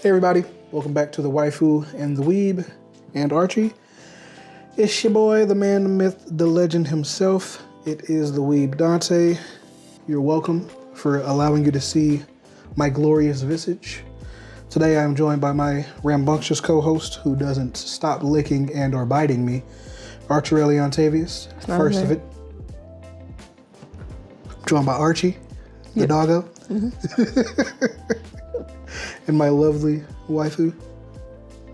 Hey everybody, welcome back to the Waifu and the Weeb and Archie. It's your boy, the man, the myth, the legend himself. It is the Weeb Dante. You're welcome for allowing you to see my glorious visage. Today I am joined by my rambunctious co-host who doesn't stop licking and or biting me, Archirelli Ontavius. First of it. Joined by Archie, the doggo. Mm-hmm. And my lovely waifu.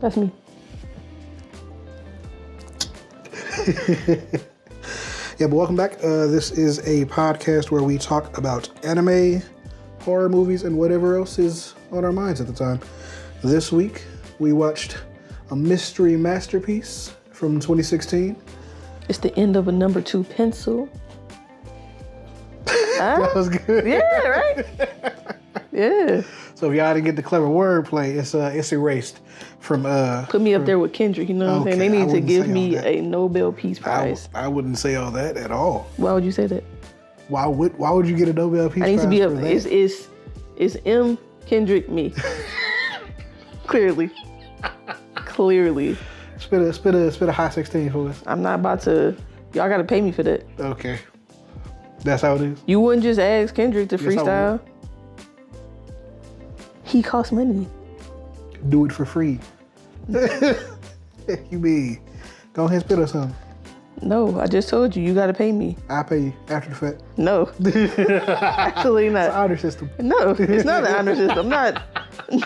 That's me. Yeah, but welcome back. This is a podcast where we talk about anime, horror movies, and whatever else is on our minds at the time. This week, we watched a mystery masterpiece from 2016. It's the end of a number 2 pencil. That was good. Yeah, right? Yeah. So if y'all didn't get the clever wordplay, it's erased from... Put me up there with Kendrick, you know what I'm saying? They need to give me a Nobel Peace Prize. I wouldn't say all that at all. Why would you say that? Why would you get a Nobel Peace Prize? I need to be up. It's M, Kendrick, me. Clearly. Spit a high 16 for us. I'm not about to. Y'all got to pay me for that. Okay. That's how it is. You wouldn't just ask Kendrick to freestyle. He costs money. Do it for free. You mean? Go ahead and spit us something. No, I just told you. You got to pay me. I'll pay you after the fact. No. Actually not. It's an honor system. No, it's not an honor system.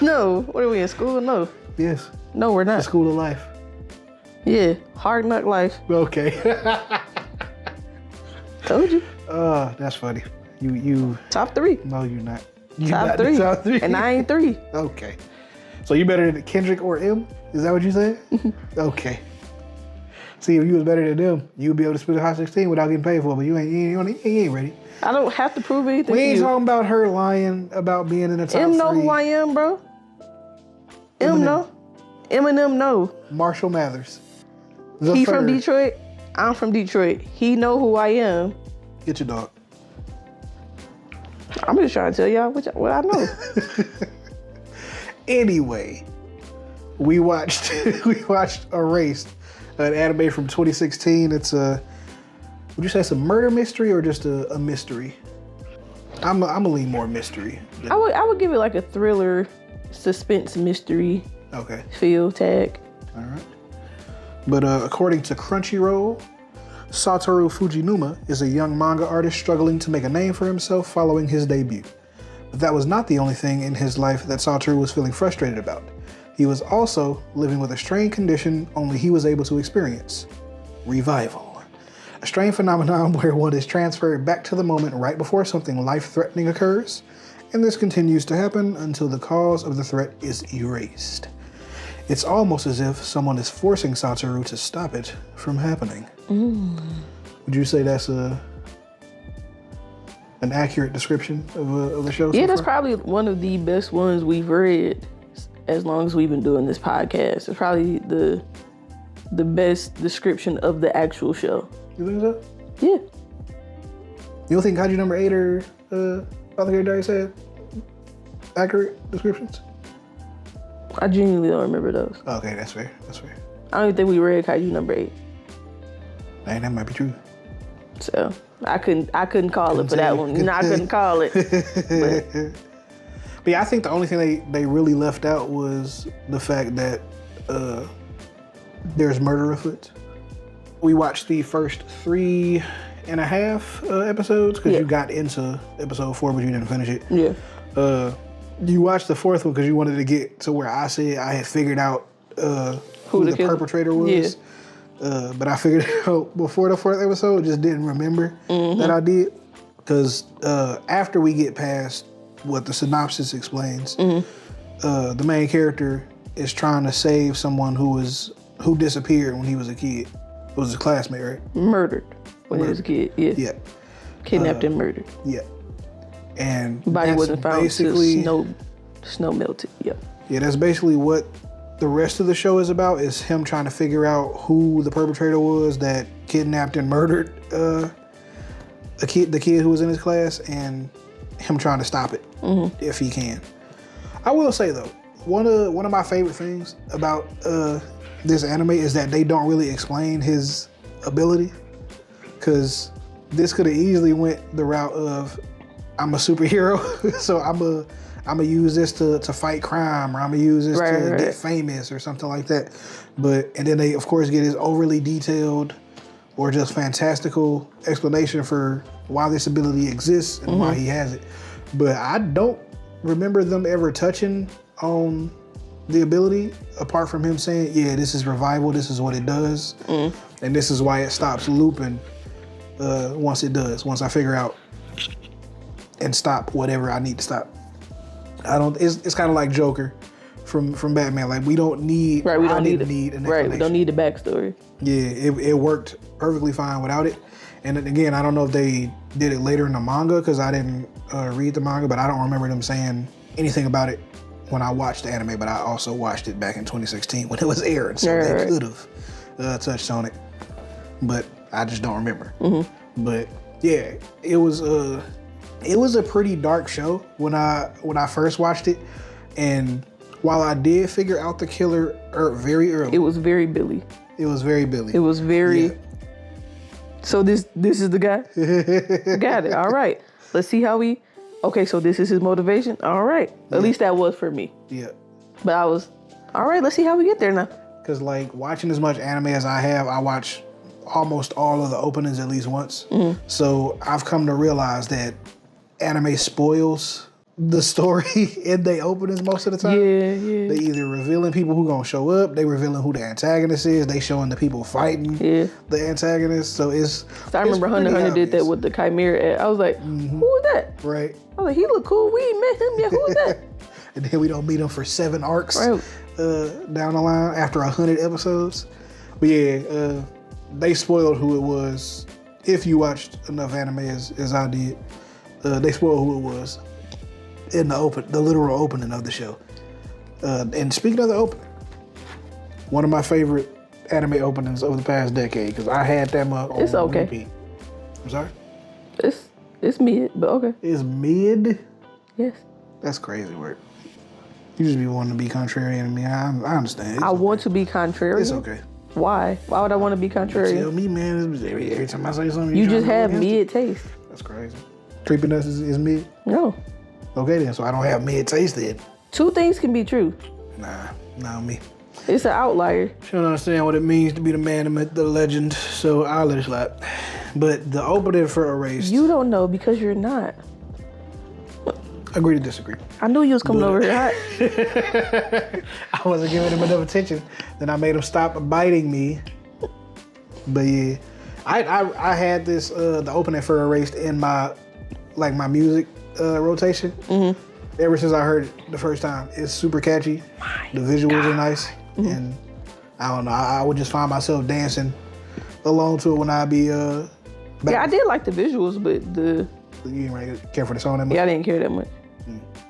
No. What are we in school? No. Yes. No, we're not. The school of life. Yeah. Hard knock life. Okay. Told you. That's funny. You. Top 3. No, you're not. Top 3. Top 3. And I ain't 3. Okay. So you better than Kendrick or M? Is that what you said? Okay. See, if you was better than them, you'd be able to spit a high 16 without getting paid for it, but you ain't ready. I don't have to prove anything. We ain't talking about her lying about being in the top 3. M know who I am, bro. M know. Eminem know. Marshall Mathers. He from Detroit. I'm from Detroit. He know who I am. Get your dog. I'm just trying to tell y'all what I know. Anyway, we watched Erased, an anime from 2016. It's would you say it's a murder mystery or just a mystery? I'm gonna lean more mystery. I would give it like a thriller, suspense mystery. Okay. Feel tag. All right. But according to Crunchyroll, Satoru Fujinuma is a young manga artist struggling to make a name for himself following his debut. But that was not the only thing in his life that Satoru was feeling frustrated about. He was also living with a strange condition only he was able to experience: revival. A strange phenomenon where one is transferred back to the moment right before something life-threatening occurs, and this continues to happen until the cause of the threat is erased. It's almost as if someone is forcing Satoru to stop it from happening. Would you say that's an accurate description of the show? Yeah, that's probably one of the best ones we've read as long as we've been doing this podcast. It's probably the best description of the actual show. You think so? Yeah. You don't think Kaiju number 8 or Father Gary Dice said accurate descriptions? I genuinely don't remember those. Okay, that's fair. I don't even think we read Kaiju number 8. Dang, that might be true. So I couldn't call it for that one. I couldn't call it. But yeah, I think the only thing they really left out was the fact that there's murder afoot. We watched the first 3.5 episodes because you got into episode 4, but you didn't finish it. Yeah. You watched the 4th one because you wanted to get to where I said I had figured out who the perpetrator was. Yeah. But I figured it out before the 4th episode, just didn't remember that I did. Because after we get past what the synopsis explains, the main character is trying to save someone who disappeared when he was a kid. It was his classmate, right? Murdered when he was a kid, yeah. Yeah. Kidnapped and murdered. Yeah. And body wasn't found until snow melted, yeah. Yeah, that's basically what the rest of the show is about, is him trying to figure out who the perpetrator was that kidnapped and murdered the kid who was in his class, and him trying to stop it if he can. I will say though, one of my favorite things about this anime is that they don't really explain his ability, because this could have easily went the route of I'm a superhero, so I'm gonna use this to fight crime, or I'm gonna use this to get famous or something like that. And then they of course get his overly detailed or just fantastical explanation for why this ability exists and why he has it. But I don't remember them ever touching on the ability, apart from him saying, yeah, this is revival, this is what it does, and this is why it stops looping once I figure out and stop whatever I need to stop. It's kind of like Joker from Batman. Like, we don't need, we don't need an explanation. Right, we don't need the backstory. Yeah, it worked perfectly fine without it. And then again, I don't know if they did it later in the manga, because I didn't read the manga, but I don't remember them saying anything about it when I watched the anime. But I also watched it back in 2016 when it was airing, so they could have touched on it, but I just don't remember. But yeah, it was a pretty dark show when I first watched it, and while I did figure out the killer very early, it was very Billy. It was very Billy. It was very. Yeah. So this is the guy. Got it. All right. Let's see how we. Okay, so this is his motivation. All right. At least that was for me. Yeah. But I was. All right. Let's see how we get there now. Because like watching as much anime as I have, I watch almost all of the openings at least once. So I've come to realize that anime spoils the story in the openings most of the time. Yeah. They either revealing people who gonna show up, they revealing who the antagonist is, they showing the people fighting the antagonist. So I remember Hunter did that with the Chimera. I was like, who is that? Right. I was like, he look cool. We ain't met him yet. Who is that? And then we don't meet him for 7 arcs down the line after 100 episodes. But yeah, they spoiled who it was. If you watched enough anime as I did, they spoiled who it was in the literal opening of the show. And speaking of the opening, one of my favorite anime openings over the past decade, because I had them on repeat. I'm sorry? It's mid, but okay. It's mid? Yes. That's crazy work. You just be wanting to be contrarian to me. I understand. I want to be contrarian. It's okay. Why? Why would I want to be contrarian? Tell me, man. Every time I say something, you just have mid taste. That's crazy. Creepiness is mid? No. Okay then, so I don't have mid taste then. 2 things can be true. Nah, me. It's an outlier. She don't understand what it means to be the man, the myth, the legend, so I'll let it slide. But the opening for Erased. You don't know because you're not. Agree to disagree. I knew you was coming over here hot. I wasn't giving him enough attention. Then I made him stop biting me. But yeah, I had this the opening for Erased in my music rotation. Ever since I heard it the first time. It's super catchy. The visuals are nice, and I don't know. I would just find myself dancing along to it when I be back. Yeah, I did like the visuals, but You didn't really care for the song that much? Yeah, I didn't care that much.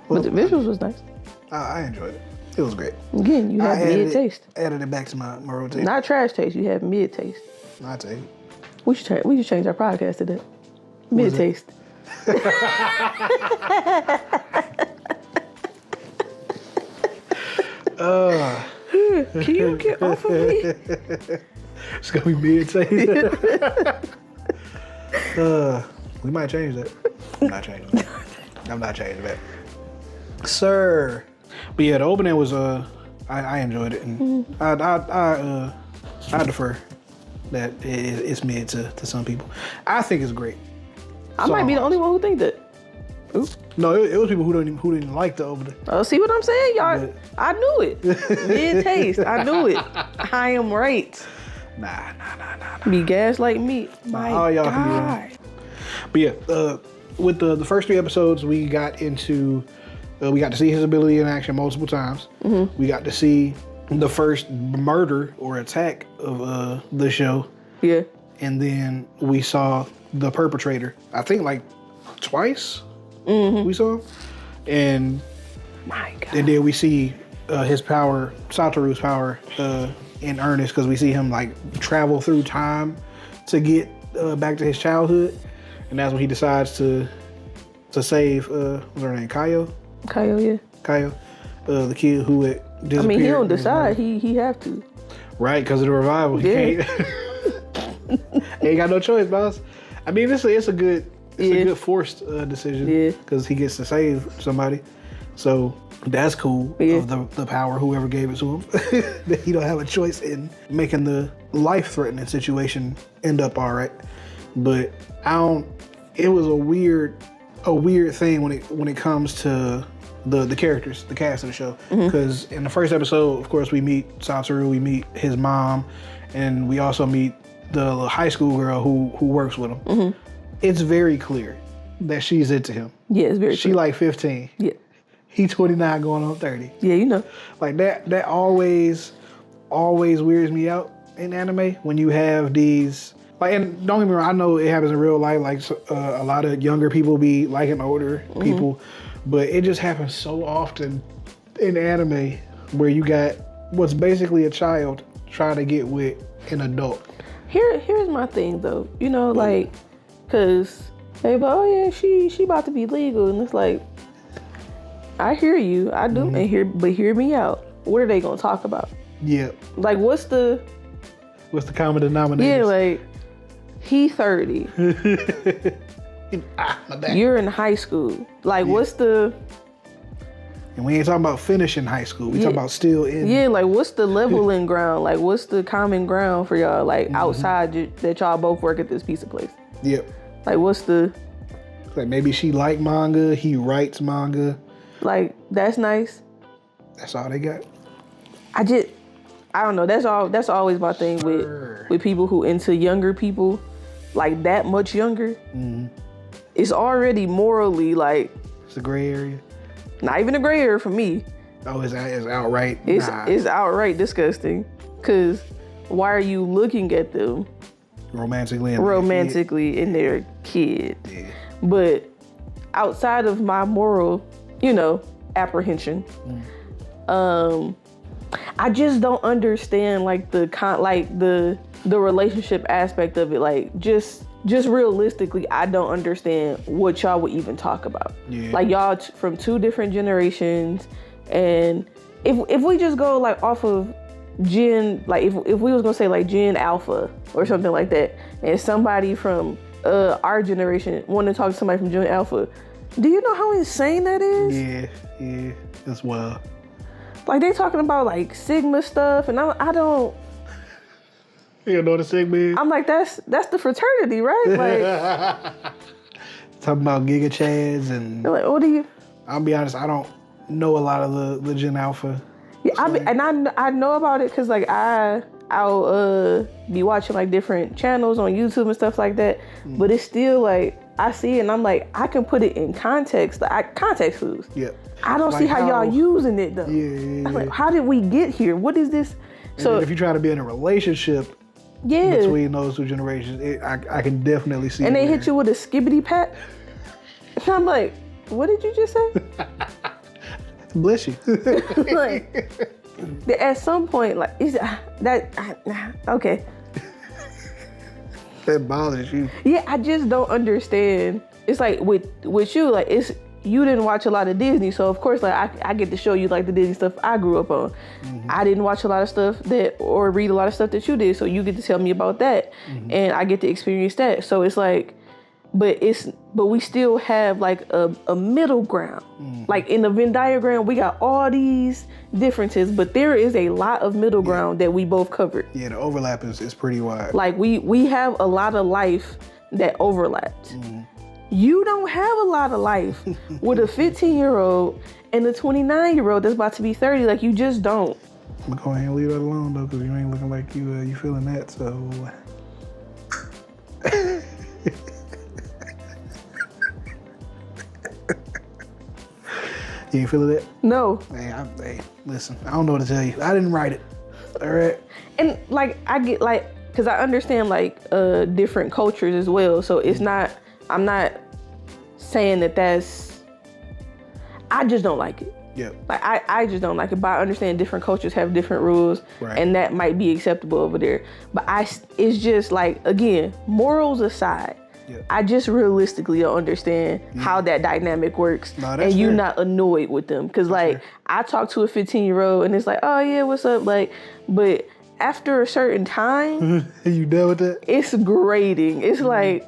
Well, but the visuals was nice. I enjoyed it. It was great. Again, you have mid taste. Added it back to my rotation. Not trash taste. You have mid taste. I tell you. We should change our podcast to that. Mid taste. Can you get off of me? It's gonna be mid taste. We might change that. I'm not changing that. Sir. But yeah, the opening was I enjoyed it, and I defer that it's mid to some people. I think it's great. I might be the only one who think that. Oops. No, it was people who didn't like the opening. See what I'm saying, y'all? But I knew it. Mid taste. I knew it. I am right. Nah. Be gaslighting me. My all y'all God. can be wrong. But yeah, with the first 3 episodes, we got to see his ability in action multiple times. We got to see the first murder or attack of the show. Yeah. And then we saw the perpetrator, I think like twice. We saw him. And my God. And then we see his power, Satoru's power, in earnest, because we see him like travel through time to get back to his childhood. And that's when he decides to save what's her name? Kayo? Kayo, yeah. Kayo. the kid who had disappeared. I mean, he don't decide. He have to. Right, because of the revival. He can't. He ain't got no choice, boss. I mean, it's a good forced decision. Yeah. Because he gets to save somebody. So that's cool of the power, whoever gave it to him. That he don't have a choice in making the life-threatening situation end up all right. But it was a weird thing when it comes to the characters, the cast of the show. Because in the first episode, of course, we meet Satoru, we meet his mom, and we also meet the high school girl who works with him. It's very clear that she's into him. Yeah, it's very clear. She like 15. Yeah. He 29 going on 30. Yeah, you know. Like that always weirds me out in anime when you have these, like, and don't get me wrong, I know it happens in real life, like a lot of younger people be liking older people, but it just happens so often in anime where you got what's basically a child trying to get with an adult. Here's my thing though, you know, like, cause they go, oh yeah, she about to be legal, and it's like, I hear you, I do, but hear me out. What are they gonna talk about? Yeah. Like, what's the common denominator? Yeah, like, he 30. You're in high school. Like, what's the... And we ain't talking about finishing high school. We talking about still in... Yeah, like, what's the leveling ground? Like, what's the common ground for y'all? Like, outside that y'all both work at this pizza place? Yep. Like, what's the... Like, maybe she like manga, he writes manga. Like, that's nice. That's all they got? I don't know. That's always my thing with people who into younger people, like that much younger. It's already morally like... It's a gray area? Not even a gray area for me. Oh, it's outright? It's outright disgusting. Because why are you looking at them romantically in their kid? Yeah. But outside of my moral, you know, apprehension, I just don't understand like the relationship aspect of it. Like just realistically, I don't understand what y'all would even talk about. Yeah. Like y'all from two different generations, and if we just go like off of Gen, like if we was gonna say like Gen Alpha or something like that, and somebody from our generation wanted to talk to somebody from Gen Alpha, do you know how insane that is? Yeah, that's wild. Like they talking about like Sigma stuff, and I don't. You don't know what a Sigma is? I'm like, that's the fraternity, right? Like talking about Giga Chads and. Like, what do you? I'll be honest, I don't know a lot of the Gen Alpha. Yeah, I know about it because like I'll be watching like different channels on YouTube and stuff like that, but it's still like I see it and I'm like I can put it in context. Like context clues. Yeah. I don't see how y'all using it though. Yeah. I'm like, how did we get here? What is this? So if you try to be in a relationship between those two generations, I can definitely see. And they hit you with a skibbity pat. And I'm like, what did you just say? Bless you. Like, at some point, like, is that okay? That bothers you. Yeah, I just don't understand. It's like with you, like you didn't watch a lot of Disney, so of course, like I get to show you like the Disney stuff I grew up on. I didn't watch a lot of stuff or read a lot of stuff that you did, so you get to tell me about that, and I get to experience that. So it's like, but we still have like a middle ground. Like in the Venn diagram, we got all these differences, but there is a lot of middle ground that we both covered. Yeah, the overlap is pretty wide. Like we have a lot of life that overlaps. You don't have a lot of life with a 15-year-old and a 29-year-old that's about to be 30. Like, you just don't. I'm gonna go ahead and leave that alone, though, because you ain't looking like you feeling that, so... You ain't feeling that? No. Hey, listen, I don't know what to tell you. I didn't write it, all right? And, like, I get, like... Because I understand, like, different cultures as well, so it's not... I'm not saying that's... I just don't like it. Yeah. Like, I just don't like it, but I understand different cultures have different rules, and that might be acceptable over there. But it's just, like, again, morals aside, I just realistically don't understand how that dynamic works, and you not annoyed with them. Because like I talk to a 15-year-old and it's like, oh yeah, what's up? Like, but after a certain time, you done with that? It's grating. It's like,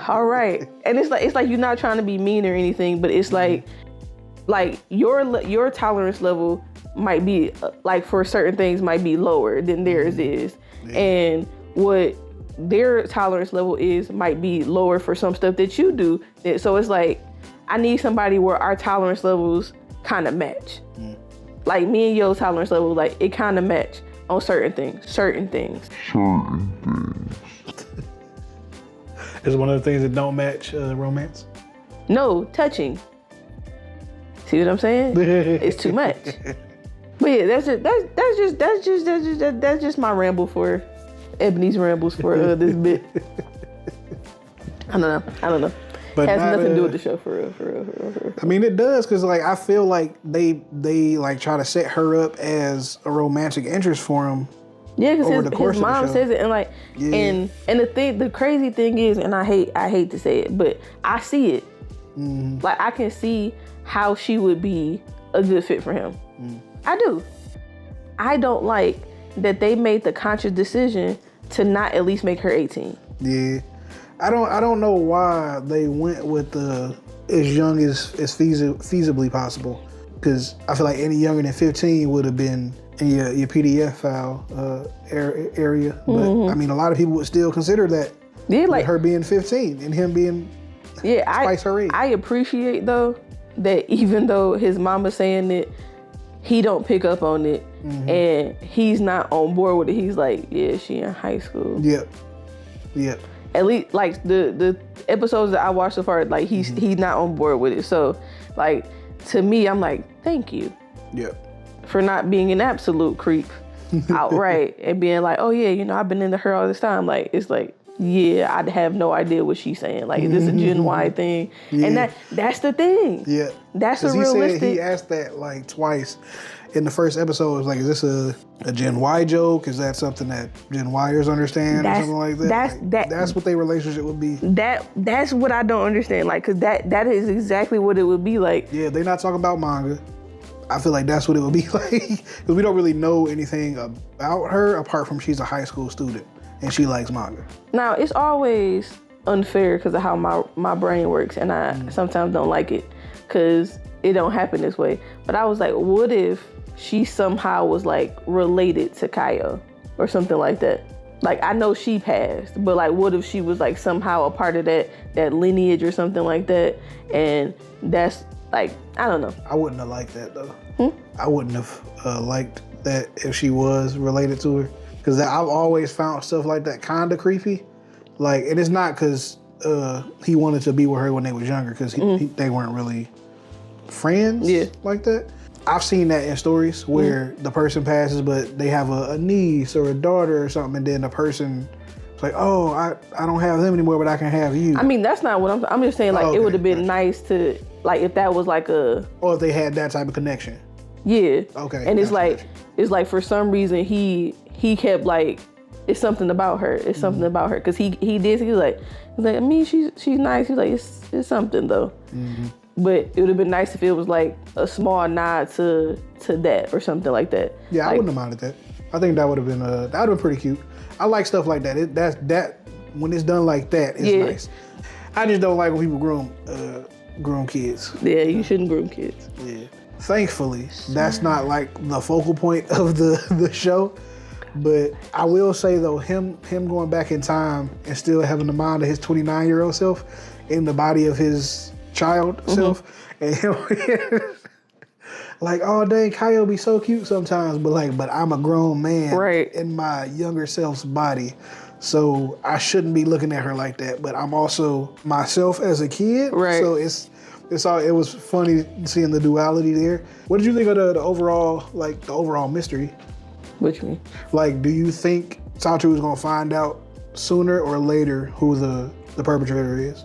all right, and it's like you're not trying to be mean or anything, but it's like your tolerance level might be like for certain things might be lower than theirs is, and what their tolerance level is might be lower for some stuff that you do. So it's like I need somebody where our tolerance levels kind of match. Like me and your tolerance level, like it kind of match on certain things. Is one of the things that don't match romance? No, touching. See what I'm saying? It's too much. But yeah, that's just my ramble for Ebony's rambles for this bit. I don't know. But it has nothing to do with the show for real. I mean, it does, because like I feel like they like try to set her up as a romantic interest for him. Yeah, because his mom says it, and like, and the crazy thing is, and I hate to say it, but I see it. Like I can see how she would be a good fit for him. I do. I don't like that they made the conscious decision to not at least make her 18. Yeah. I don't know why they went with the as young as feasibly possible, because I feel like any younger than 15 would have been in your PDF file area. But I mean, a lot of people would still consider that. Yeah, like her being 15 and him being twice her age. I appreciate though that even though his mama's saying it, he don't pick up on it, and he's not on board with it. He's like, yeah, she in high school. Yep. At least like the episodes that I watched so far, like he's not on board with it. So like to me, I'm like, thank you. Yep. For not being an absolute creep outright and being like, oh yeah, I've been into her all this time. Like it's like, yeah, I'd have no idea what she's saying. Like, is this a Gen Y thing? Yeah. And that's the thing. Yeah. That's a realistic. He asked that like twice in the first episode. It was like, is this a Gen Y joke? Is that something that Gen Yers understand or something like that? That's what their relationship would be. That's what I don't understand. Like, cause that is exactly what it would be like. Yeah, they're not talking about manga. I feel like that's what it would be like, because we don't really know anything about her apart from she's a high school student and she likes manga. Now, it's always unfair because of how my brain works, and I sometimes don't like it because it don't happen this way. But I was like, what if she somehow was like related to Kaio or something like that? Like, I know she passed, but like, what if she was like somehow a part of that lineage or something like that? And that's like, I don't know. I wouldn't have liked that though. I wouldn't have liked that if she was related to her, because I've always found stuff like that kind of creepy. Like, and it's not because he wanted to be with her when they was younger, because they weren't really friends like that. I've seen that in stories where the person passes, but they have a niece or a daughter or something, and then the person is like, oh, I don't have them anymore, but I can have you. I mean, that's not what I'm just saying, like, it would have been nice to, like, if that was like or if they had that type of connection. Yeah. Okay. And it's like for some reason he kept like, it's something about her. It's something about her. Cause he was like, I mean, she's nice. He's like, it's something though. But it would have been nice if it was like a small nod to that or something like that. Yeah, like, I wouldn't have minded that. I think that would have been pretty cute. I like stuff like that. That when it's done like that, it's nice. I just don't like when people groom kids. Yeah, you shouldn't groom kids. Yeah. Thankfully, that's not like the focal point of the show. But I will say though, him going back in time and still having the mind of his 29-year-old self in the body of his child self, and him like, oh dang, Kaio be so cute sometimes, but I'm a grown man in my younger self's body, so I shouldn't be looking at her like that. But I'm also myself as a kid, so it was funny seeing the duality there. What did you think of the overall mystery? What you mean? Like, do you think Satoru is gonna find out sooner or later who the perpetrator is?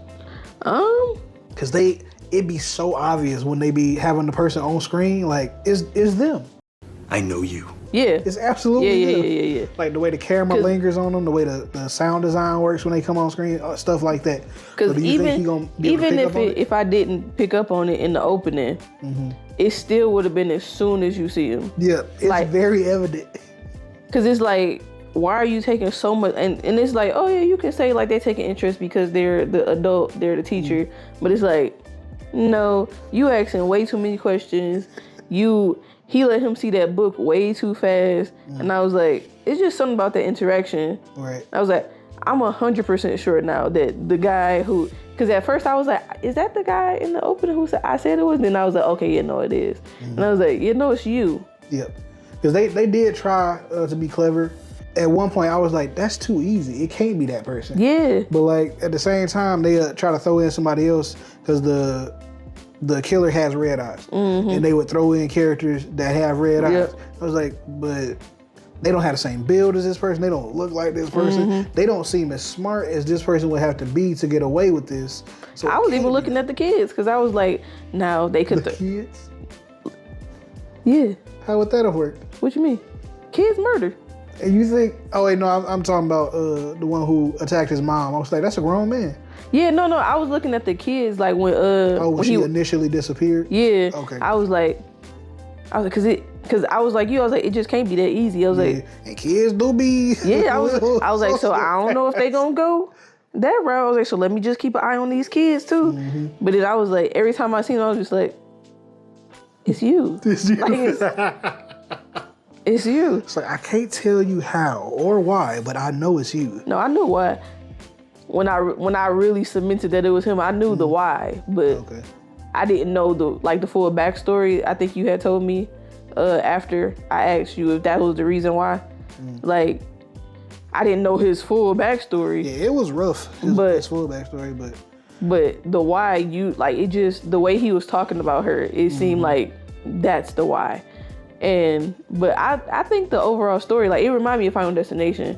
Cause it'd be so obvious when they be having the person on screen, like, it's them. I know you. Yeah. It's absolutely Yeah. Like the way the camera lingers on them, the way the sound design works when they come on screen, stuff like that. Because so even if I didn't pick up on it in the opening, it still would have been as soon as you see him. Yeah, it's like, very evident. Because it's like, why are you taking so much? And it's like, oh yeah, you can say like they're taking interest because they're the adult, they're the teacher. But it's like, no, you asking way too many questions. He let him see that book way too fast. And I was like, it's just something about that interaction. Right. I was like, I'm 100% sure now that the guy who, because at first I was like, is that the guy in the opening who said I said it was? And then I was like, okay, yeah, no, it is. And I was like, yeah, no, it's you. Yep. Because they did try to be clever. At one point, I was like, that's too easy. It can't be that person. Yeah. But like at the same time, they try to throw in somebody else because the killer has red eyes. And they would throw in characters that have red eyes. I was like, but they don't have the same build as this person. They don't look like this person. They don't seem as smart as this person would have to be to get away with this. So I was even looking at the kids because I was like, now they could... The kids? Yeah. How would that have worked? What you mean? Kids murder. And you think, oh wait, no, I'm talking about the one who attacked his mom. I was like, that's a grown man. Yeah, no, I was looking at the kids like when when she initially disappeared? Yeah. Okay. I was like, because I was like you, I was like, it just can't be that easy. I was like, and kids do be. Yeah, I was like, so I don't know if they gonna go that route. I was like, so let me just keep an eye on these kids too. But then I was like, every time I seen them, I was just like, it's you. It's you. Like, it's you. It's like, I can't tell you how or why, but I know it's you. No, I knew why. When I really cemented that it was him, I knew the why, but I didn't know the full backstory. I think you had told me after I asked you if that was the reason why. Like, I didn't know his full backstory. Yeah, it was rough. His full backstory, but the why, it just, the way he was talking about her, it seemed like that's the why. But I think the overall story, like, it reminded me of Final Destination.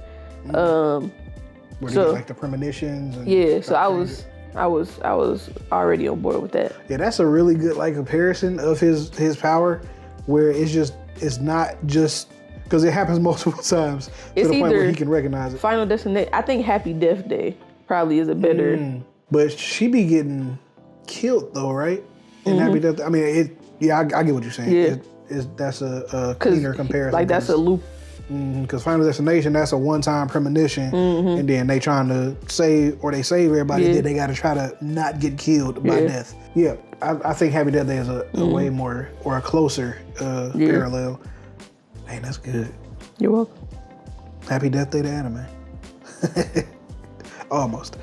Where they get, like, the premonitions. And so I was already on board with that. Yeah, that's a really good comparison of his power, where it's not just because it happens multiple times to the point where he can recognize it. Final Destination. I think Happy Death Day probably is a better. But she be getting killed though, right? In Happy Death. I mean, I get what you're saying. Yeah, that's a cleaner comparison. Like that's a loop. Because Final Destination, that's a one-time premonition, and then they trying to save everybody. Then they got to try to not get killed by death. Yeah, I think Happy Death Day is a way more or a closer parallel. Man, that's good. You're welcome. Happy Death Day, the anime. Almost.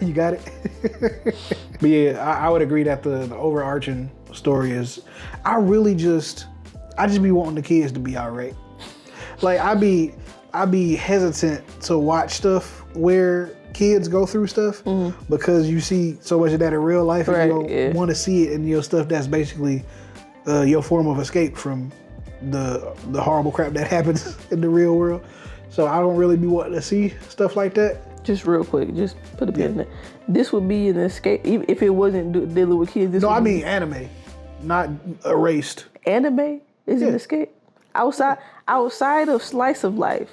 You got it. But yeah, I would agree that the overarching story is, I just be wanting the kids to be all right. Like, I be hesitant to watch stuff where kids go through stuff because you see so much of that in real life, and you don't want to see it in your stuff that's basically your form of escape from the horrible crap that happens in the real world. So I don't really be wanting to see stuff like that. Just real quick, just put a pin in it. This would be an escape if it wasn't dealing with kids. No, I mean anime, not erased. Anime is an escape. Outside of slice of life,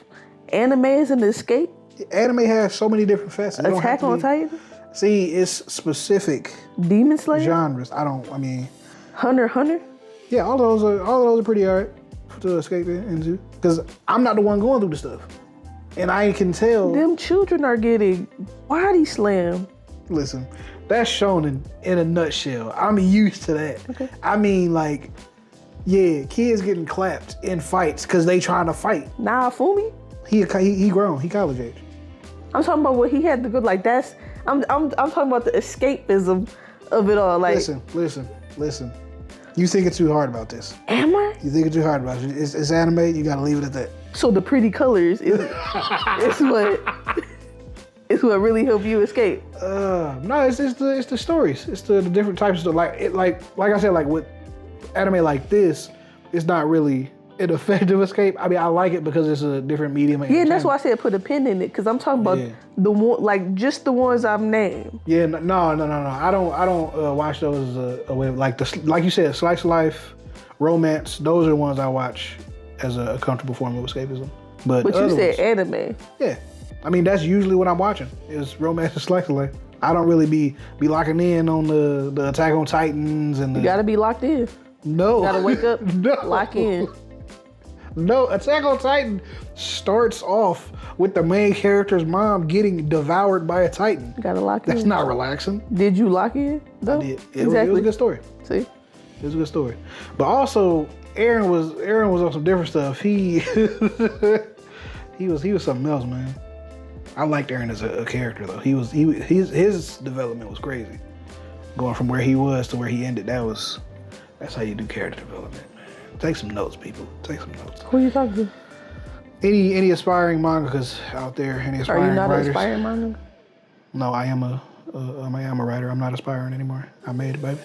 anime is an escape. Anime has so many different facets. Attack on Titan. See, it's specific. Demon Slayer genres. Hunter. Yeah, all those are pretty alright to escape into. Because I'm not the one going through the stuff, and I can tell them children are getting body slammed. Listen, that's shown in a nutshell. I'm used to that. Okay. I mean, like, yeah, kids getting clapped in fights because they trying to fight. Nah, Fumi. He grown. He college age. I'm talking about what he had to go. Like, that's I'm talking about the escapism of it all. Like, listen. You thinking too hard about this. Am I? You thinking too hard about it. It's anime. You gotta leave it at that. So the pretty colors is what really help you escape. No, it's the stories. It's the different types of like I said, like with anime like this, it's not really an effective escape. I mean, I like it because it's a different medium. Yeah, and that's why I said put a pin in it, because I'm talking about the one, like just the ones I've named. Yeah, no. I don't watch those as a way of, like you said, slice of life romance, those are the ones I watch as a comfortable form of escapism. But you said anime. Yeah. I mean, that's usually what I'm watching is romance and slice of life. I don't really be locking in on the Attack on Titans and You gotta be locked in. No. You gotta wake up, No. lock in. No, Attack on Titan starts off with the main character's mom getting devoured by a Titan. You gotta lock in. That's not relaxing. Did you lock in, though? I did. It was a good story. See? It was a good story. But also, Aaron was on some different stuff. He was something else, man. I liked Aaron as a character though. His development was crazy. Going from where he was to where he ended, that's how you do character development, man. Take some notes, people. Take some notes. Who are you talking to? Any aspiring mangakas out there? Any aspiring Are you not writers? an aspiring manga? No, I am a writer. I'm not aspiring anymore. I made it, baby.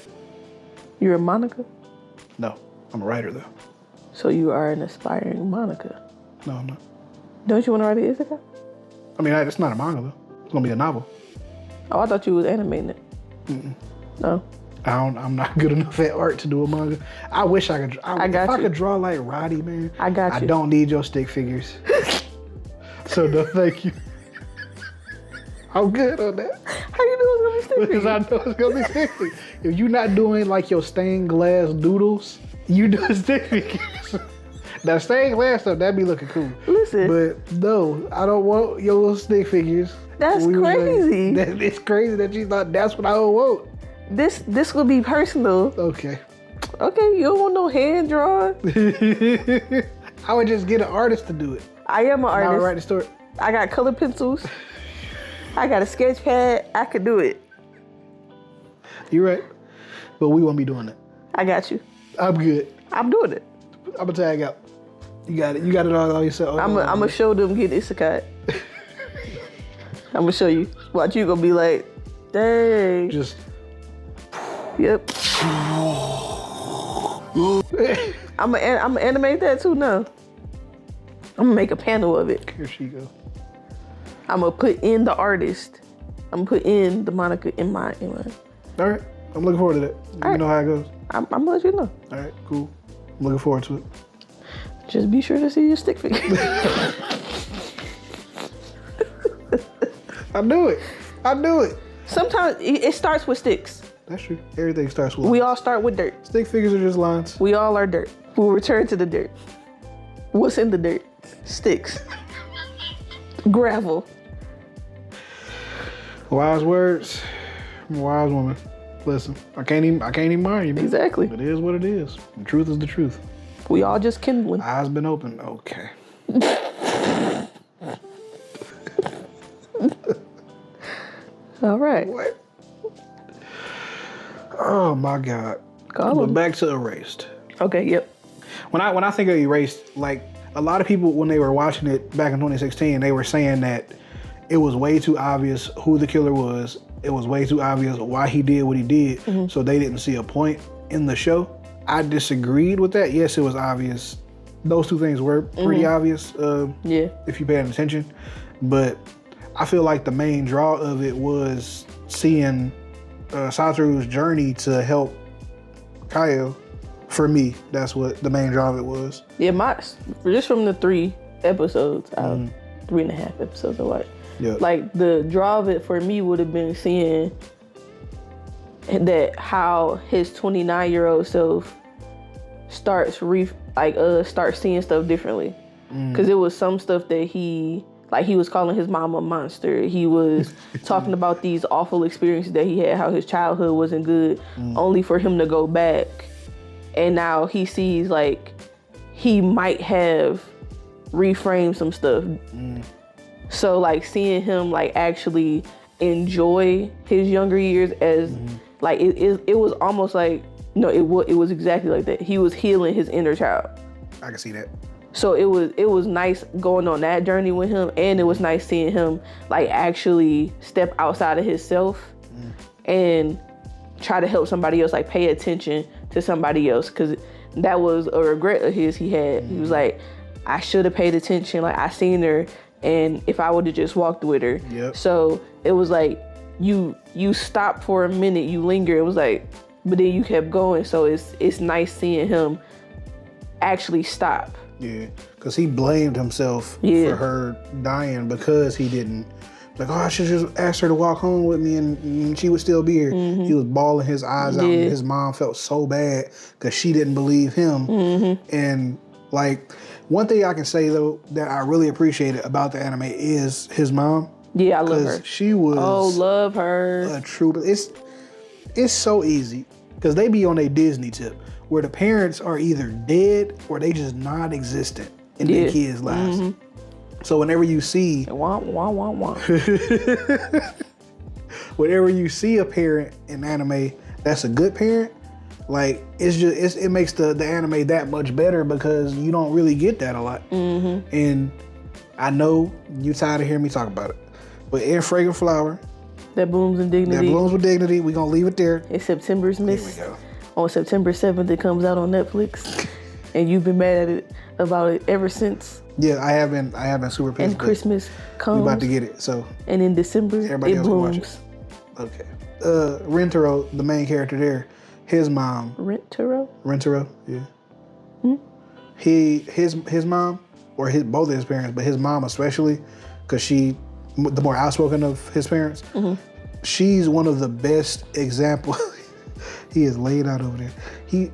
You're a Monica? No, I'm a writer though. So you are an aspiring Monica? No, I'm not. Don't you want to write an isekai? I mean, it's not a manga though. It's gonna be a novel. Oh, I thought you was animating it. No. I'm not good enough at art to do a manga. I wish I could. I could draw like Roddy, man. I got you. I don't need your stick figures. So no, thank you. I'm good on that. How you know it's gonna be stick figures? Because I know it's gonna be stick figures. If you're not doing like your stained glass doodles, you do stick figures. Now stained glass stuff, that'd be looking cool. Listen. But no, I don't want your little stick figures. That's crazy. It's crazy that you thought that's what I would want. This will be personal. Okay. Okay, you don't want no hand drawn? I would just get an artist to do it. I am an artist. I would write the story. I got color pencils. I got a sketch pad. I could do it. You're right. But we won't be doing that. I got you. I'm good. I'm doing it. I'm gonna tag out. You got it. You got it all yourself. I'm gonna show them get isekai. I'm gonna show you. Watch, you gonna be like, dang. Just. Yep. I'm gonna animate that too now. I'm gonna make a panel of it. Here she go. I'm gonna put in the artist. I'm gonna put in the Monica in my. All right. I'm looking forward to that. Let me know how it goes. I'm gonna let you know. All right. Cool. I'm looking forward to it. Just be sure to see your stick figure. I knew it. Sometimes it starts with sticks. That's true. Everything starts with We lines. all start with dirt. Stick figures are just lines. We all are dirt. We'll return to the dirt. What's in the dirt? Sticks. Gravel. Wise words. I'm a wise woman. Listen, I can't even mind you, man. Exactly. It is what it is. The truth is the truth. We all just kindling. Eyes been open. Okay. All right. What? Oh my God. But back to Erased. Okay, yep. When I think of Erased, like a lot of people when they were watching it back in 2016, they were saying that it was way too obvious who the killer was. It was way too obvious why he did what he did. So they didn't see a point in the show. I disagreed with that. Yes, it was obvious. Those two things were pretty obvious. If you paid attention. But I feel like the main draw of it was seeing Satoru's journey to help Kaio. For me, that's what the main draw of it was. Yeah, just from the 3 episodes out, 3.5 episodes I watched. Yeah. Like the draw of it for me would have been seeing that how his 29-year-old self starts seeing stuff differently. Because it was some stuff that he was calling his mom a monster. He was talking about these awful experiences that he had, how his childhood wasn't good, only for him to go back. And now he sees like he might have reframed some stuff. So like seeing him like actually enjoy his younger years as like it was almost like it was exactly like that. He was healing his inner child. I can see that. So it was nice going on that journey with him, and it was nice seeing him like actually step outside of himself and try to help somebody else, like pay attention to somebody else, because that was a regret of his he had. He was like, I should have paid attention. Like I seen her, and if I would have just walked with her. Yep. So it was like you stopped for a minute, you linger. It was like, but then you kept going. So it's nice seeing him actually stop. Yeah, because he blamed himself for her dying because he didn't. Like, oh, I should just ask her to walk home with me and she would still be here. He was bawling his eyes out and his mom felt so bad because she didn't believe him. And like, one thing I can say though that I really appreciated about the anime is his mom. Yeah, I love her. She was love her. A true, it's so easy because they be on a Disney tip where the parents are either dead or they just non-existent in their kids' lives. So whenever you see whenever you see a parent in anime that's a good parent, like it makes the anime that much better because you don't really get that a lot. And I know you tired of hearing me talk about it, but in Fragrant Flower, that blooms with dignity. We're gonna leave it there. It's September's Miss. Here we go. On September 7th, it comes out on Netflix, and you've been mad about it ever since. Yeah, I have been super pissed. And Christmas comes. We about to get it, so. And in December, everybody it else blooms. Can watch it. Okay. Rentaro, the main character there, his mom. Rentaro, yeah. His mom, or both of his parents, but his mom especially, because she, the more outspoken of his parents, she's one of the best examples. He is laid out over there.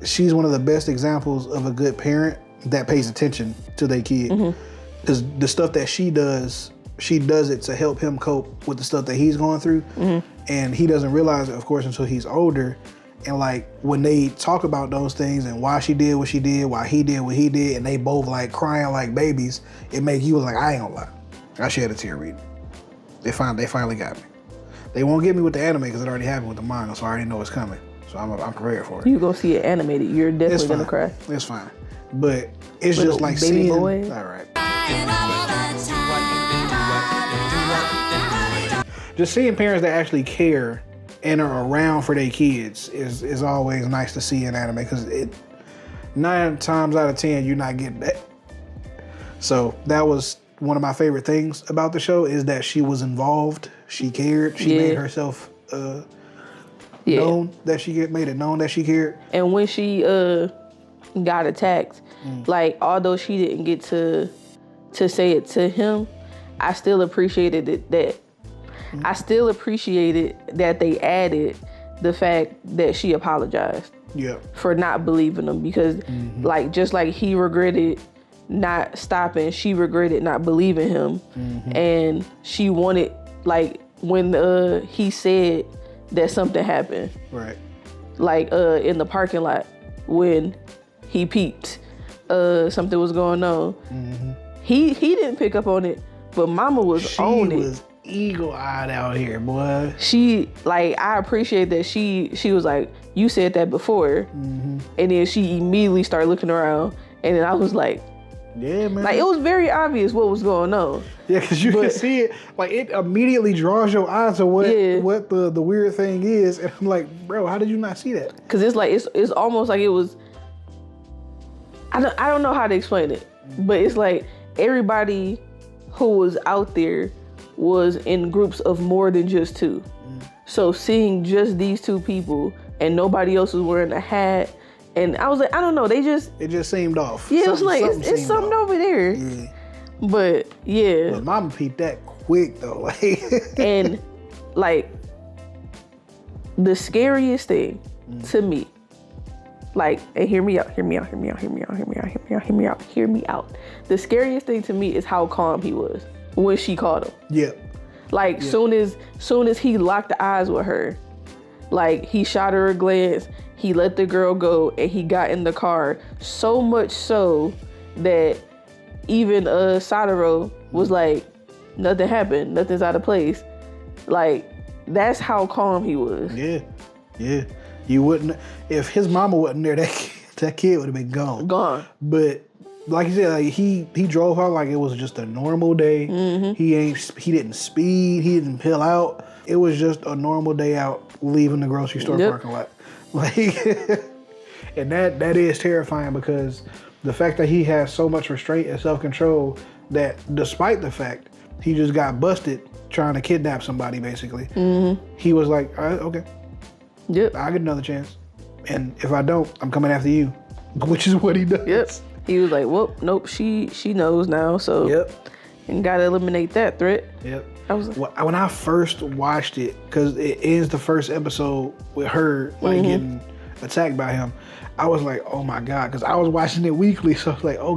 She's one of the best examples of a good parent that pays attention to their kid. Because the stuff that she does it to help him cope with the stuff that he's going through. And he doesn't realize it, of course, until he's older. And like when they talk about those things and why she did what she did, why he did what he did, and they both like crying like babies, it makes you like, I ain't gonna lie, I shed a tear reading. They finally got me. They won't get me with the anime because it already happened with the manga, so I already know it's coming. So I'm prepared for it. You go see it animated, you're definitely gonna cry. It's fine. But it's just like baby seeing. Boy. All right. Just seeing parents that actually care and are around for their kids is always nice to see in anime because 9 times out of 10 you're not getting that. So that was one of my favorite things about the show is that she was involved. She cared. She made herself known that made it known that she cared. And when she got attacked, like although she didn't get to say it to him, I still appreciated that. I still appreciated that they added the fact that she apologized for not believing him because like just like he regretted not stopping, she regretted not believing him. And she wanted, like when he said that something happened, right, like in the parking lot when he peeped something was going on. He didn't pick up on it, but mama was on it. She was eagle-eyed out here, boy. She, like, I appreciate that she was like, you said that before. And then she immediately started looking around, and then I was like, yeah, man. Like, it was very obvious what was going on. Yeah, because you can see it. Like, it immediately draws your eyes to what the weird thing is. And I'm like, bro, how did you not see that? Because it's like, it's almost like it was, I don't know how to explain it. But it's like everybody who was out there was in groups of more than just 2. So seeing just these 2 people and nobody else was wearing a hat, and I was like, I don't know, it just seemed off. Yeah, it was like, it's something off over there. Yeah. But yeah. But mama peeped that quick though. Like and like the scariest thing to me, like, and hear me out. The scariest thing to me is how calm he was when she called him. Yeah. Like soon as he locked eyes with her, like he shot her a glance, he let the girl go, and he got in the car. So much so that even Satoru was like, nothing happened, nothing's out of place. Like, that's how calm he was. Yeah. You wouldn't, if his mama wasn't there, that kid would have been gone. But like you said, like he drove out like it was just a normal day. He didn't speed, he didn't pill out. It was just a normal day out leaving the grocery store parking lot. Like, and that is terrifying because the fact that he has so much restraint and self-control that despite the fact he just got busted trying to kidnap somebody basically, he was like, all right, okay. Yep. I'll get another chance. And if I don't, I'm coming after you. Which is what he does. Yep. He was like, well, nope, she knows now, so Yep. And gotta eliminate that threat. Yep. I was like, when I first watched it, because it ends the first episode with her like getting attacked by him, I was like, oh my God, because I was watching it weekly, so I was like, oh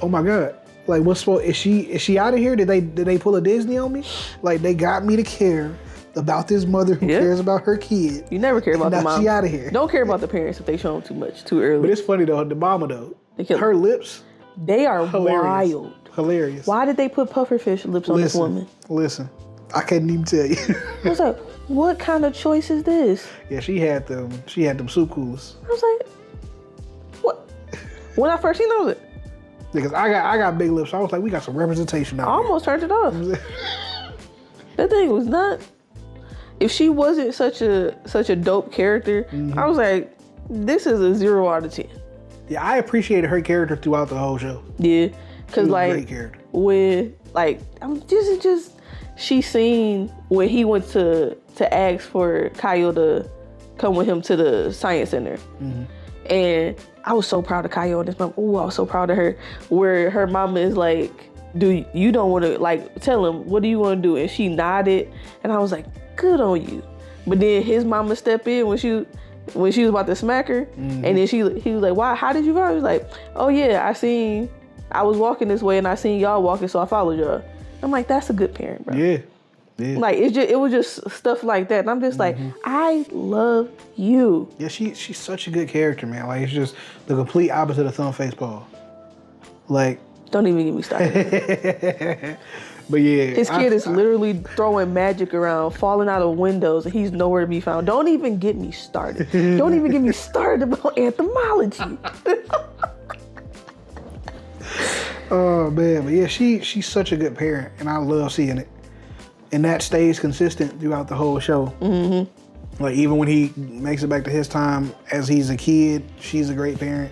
my God. Like, is she out of here? Did they pull a Disney on me? Like, they got me to care about this mother who cares about her kid. You never care about the mom. She out of here. Don't care about the parents if they show them too much, too early. But it's funny though, the mama though, her lips, they are hilarious. wild. Hilarious. Why did they put pufferfish lips on this woman? Listen, I couldn't even tell you. I was like, what kind of choice is this? Yeah, she had them soup coolers. I was like, what? When I first seen it, I was like, because I got big lips, so I was like, we got some representation out I almost turned it off. That thing was not. If she wasn't such a dope character, I was like, this is a 0 out of 10. Yeah, I appreciated her character throughout the whole show. Yeah, because like great character. when she seen when he went to ask for Kaio to come with him to the science center, and I was so proud of Kaio and his mom. Oh, I was so proud of her. Where her mama is like, "Do you don't want to like tell him what do you want to do?" And she nodded, and I was like, "Good on you." But then his mama stepped in when she was about to smack her, and then he was like, "Why? How did you go?" He was like, "Oh yeah, I was walking this way and I seen y'all walking, so I followed y'all." I'm like, that's a good parent, bro. Yeah. Like it was just stuff like that, and I'm just like, I love you. Yeah, she's such a good character, man. Like, it's just the complete opposite of Thumb Face Paul. Like, don't even get me started. But yeah, his kid is literally throwing magic around, falling out of windows, and he's nowhere to be found. Don't even get me started. Don't even get me started about entomology. Oh man, but yeah, she's such a good parent, and I love seeing it. And that stays consistent throughout the whole show. Like, even when he makes it back to his time as he's a kid, she's a great parent.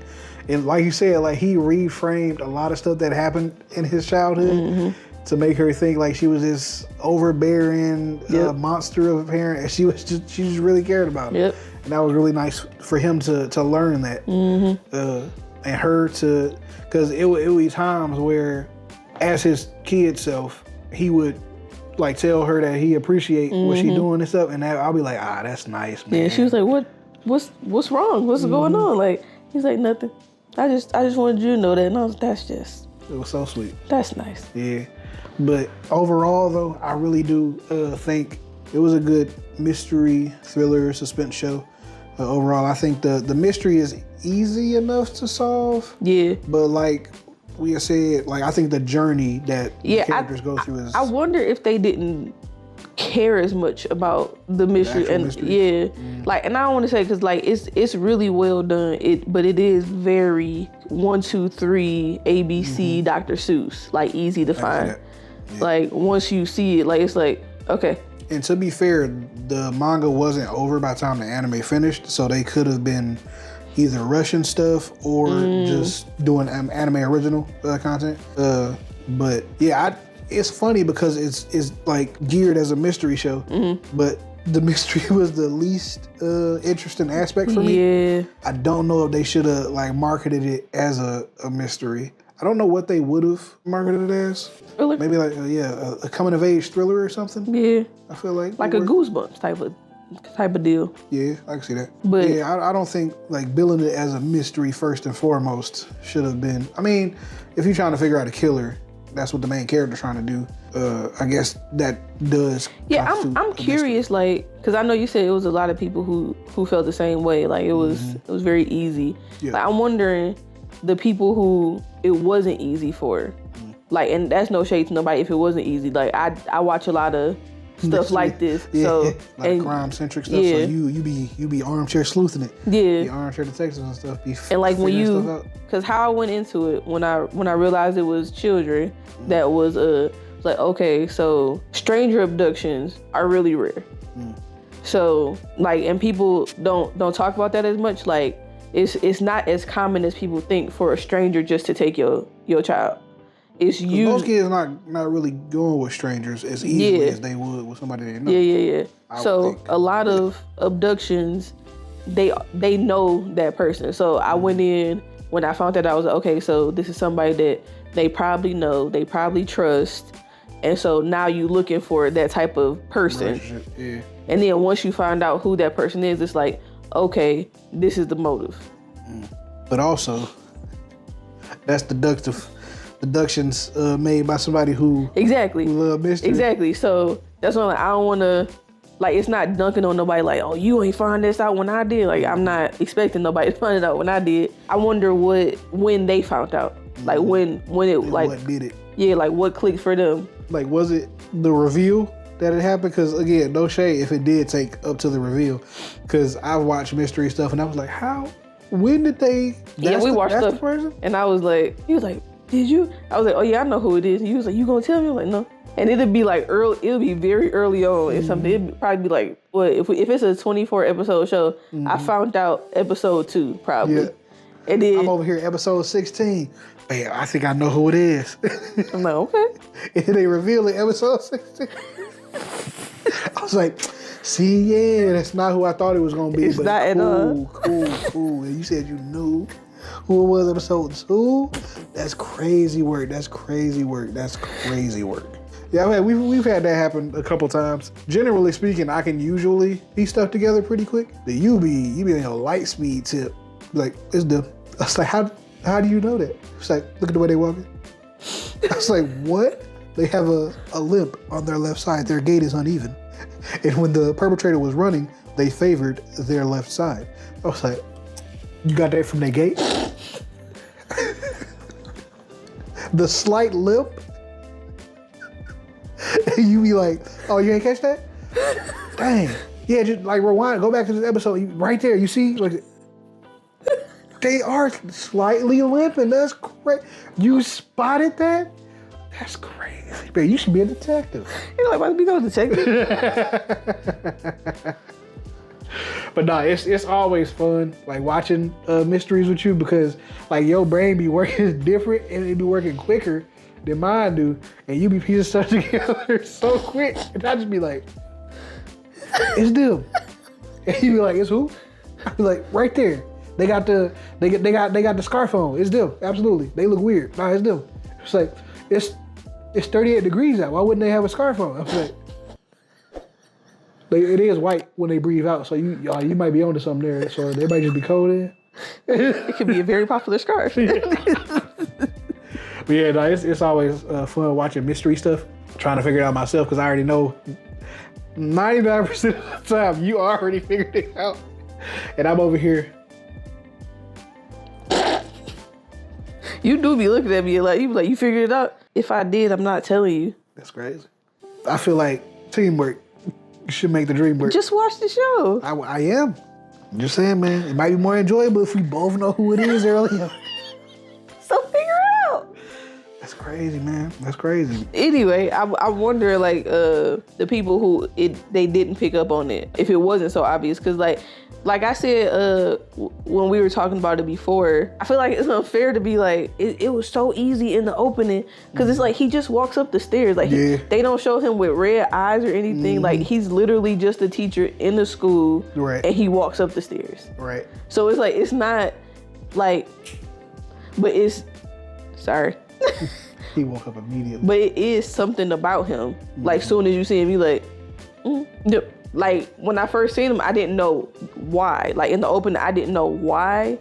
And like you said, like, he reframed a lot of stuff that happened in his childhood to make her think like she was this overbearing monster of a parent, and she just really cared about him. And that was really nice for him to learn that, and her to, because it would be times where, as his kid self, he would like tell her that he appreciate what she doing and stuff, and I'll be like, that's nice, man. Yeah, she was like, what's wrong? What's going on? Like, he's like, nothing. I just wanted you to know that, and I was, that's just. It was so sweet. That's nice. Yeah, but overall though, I really do think it was a good mystery thriller suspense show. Overall, I think the mystery is easy enough to solve. Yeah. But like we said, like, I think the journey that the characters go through is. I wonder if they didn't care as much about the mystery like, and I don't want to say because like it's really well done. But it is very 1, 2, 3 ABC Dr. Seuss, like easy to find. Like once you see it, like it's like okay. And to be fair, the manga wasn't over by the time the anime finished, so they could have been either rushing stuff or just doing anime original content. But yeah, it's funny because it's like geared as a mystery show, but the mystery was the least interesting aspect for me. Yeah. I don't know if they should have like marketed it as a mystery. I don't know what they would have marketed it as. Really? Maybe like a coming of age thriller or something. Yeah. I feel like a Goosebumps type of deal. Yeah, I can see that. But yeah, I don't think like billing it as a mystery first and foremost should have been. I mean, if you're trying to figure out a killer, that's what the main character's trying to do. I guess that does. Yeah, I'm curious, like, because I know you said it was a lot of people who felt the same way. Like it was very easy. Yeah. Like, I'm wondering the people who it wasn't easy for. Like, and that's no shade to nobody if it wasn't easy. Like I watch a lot of stuff like this. Yeah, so like crime centric stuff. Yeah. So you be armchair sleuthing it. Yeah. The armchair detectives and stuff. And like when you, because how I went into it when I realized it was children, that was like, okay, so stranger abductions are really rare. So like, and people don't talk about that as much. Like it's not as common as people think for a stranger just to take your child. It's you. Most kids not really going with strangers as easily as they would with somebody they know. Yeah. So a lot of abductions, they know that person. So I went in when I found that, I was like, okay, so this is somebody that they probably know, they probably trust. And so now you looking for that type of person. Yeah. And then once you find out who that person is, it's like, okay, this is the motive. But also, that's deductions made by somebody who love mystery. Exactly. So that's why I don't want to, like, it's not dunking on nobody like, oh, you ain't find this out when I did. Like, I'm not expecting nobody to find it out when I did. I wonder when they found out. Like, when it, like, what did it? Yeah, like, what clicked for them? Like, was it the reveal that it happened? Because, again, no shade if it did take up to the reveal. Because I've watched mystery stuff, and I was like, how? When did they? We watched stuff. And I was like, he was like, did you? I was like, oh, yeah, I know who it is. And he was like, you gonna tell me? I was like, no. And it'd be like it'll be very early on and something. It'd probably be like, what, if it's a 24 episode show, I found out episode 2 probably. Yeah. And then I'm over here episode 16. Man, I think I know who it is. I'm like, okay. And they reveal it episode 16. I was like, see, yeah, that's not who I thought it was gonna be. It's but not cool. And you said you knew who it was episode 2. That's crazy work. Yeah, man, we've had that happen a couple times. Generally speaking, I can usually piece stuff together pretty quick. But you be on a light speed tip. Like, it's the. I was like, how do you know that? It's like, look at the way they walking. I was like, what? They have a limp on their left side. Their gait is uneven. And when the perpetrator was running, they favored their left side. I was like, you got that from their gait? The slight limp? And you be like, oh, you ain't catch that? Dang. Yeah, just like rewind, go back to this episode. Right there, you see? Like, they are slightly limping. That's crazy. You spotted that? That's crazy. Man, you should be a detective. You know, about to be no detective. But no, it's always fun, like watching mysteries with you, because like your brain be working different and it be working quicker than mine do, and you be piecing stuff together so quick, and I just be like, it's them. And you be like, it's who? I be like, right there. They got the scarf on. It's them. Absolutely. They look weird. Nah, it's them. It's like, it's 38 degrees out. Why wouldn't they have a scarf on? I was like, it is white when they breathe out, so you might be onto something there. So they might just be cold in. It could be a very popular scarf. But yeah, no, it's always fun watching mystery stuff, trying to figure it out myself, because I already know 99% of the time you already figured it out, and I'm over here. You do be looking at me like you figured it out. If I did, I'm not telling you. That's crazy. I feel like teamwork should make the dream work. Just watch the show. I am. I'm just saying, man. It might be more enjoyable if we both know who it is early on. So figure it out. That's crazy, man. That's crazy. Anyway, I wonder, like, the people who they didn't pick up on it, if it wasn't so obvious, because like I said when we were talking about it before, I feel like it's unfair to be like, it was so easy in the opening, because it's like he just walks up the stairs. Like, they don't show him with red eyes or anything. Like, he's literally just a teacher in the school, right, and he walks up the stairs. Right. So it's like, it's not like, but it's, sorry. He woke up immediately. But it is something about him. Like, soon as you see him, you like, yep. Like, when I first seen him, I didn't know why. Like, in the opening, I didn't know why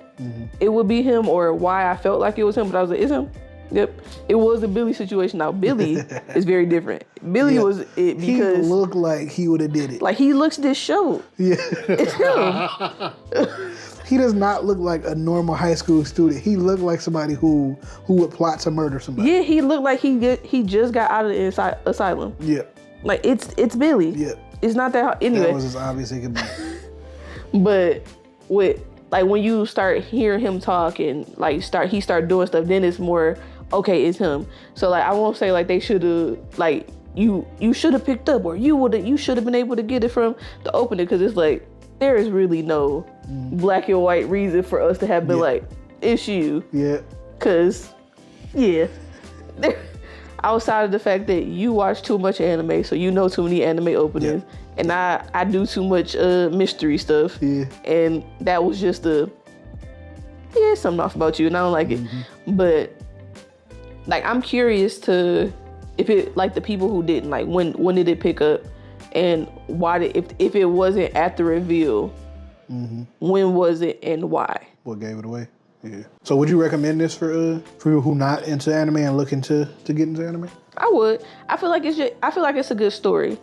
it would be him or why I felt like it was him. But I was like, it's him. Yep. It was a Billy situation. Now, Billy is very different. Billy was it because... He looked like he would have did it. Like, he looks this show. Yeah. It's him. He does not look like a normal high school student. He looked like somebody who would plot to murder somebody. Yeah, he looked like he just got out of the asylum. Yeah. Like, it's Billy. Yeah. It's not that hard. Anyway. That was as obvious as it could be. But with, like, when you start hearing him talk and like he start doing stuff, then it's more, okay, it's him. So like, I won't say like they should have, like, you should have picked up, or you should have been able to get it from the opening, because it's like, there is really no black and white reason for us to have been like, it's you. Yeah. Cause outside of the fact that you watch too much anime, so you know too many anime openings, and I do too much mystery stuff, and that was just yeah, it's something off about you, and I don't like it. But like, I'm curious to if it like the people who didn't like when did it pick up, and why did if it wasn't at the reveal, when was it and why? What gave it away? Yeah. So would you recommend this for people who not into anime and looking to get into anime? I would. I feel like it's a good story.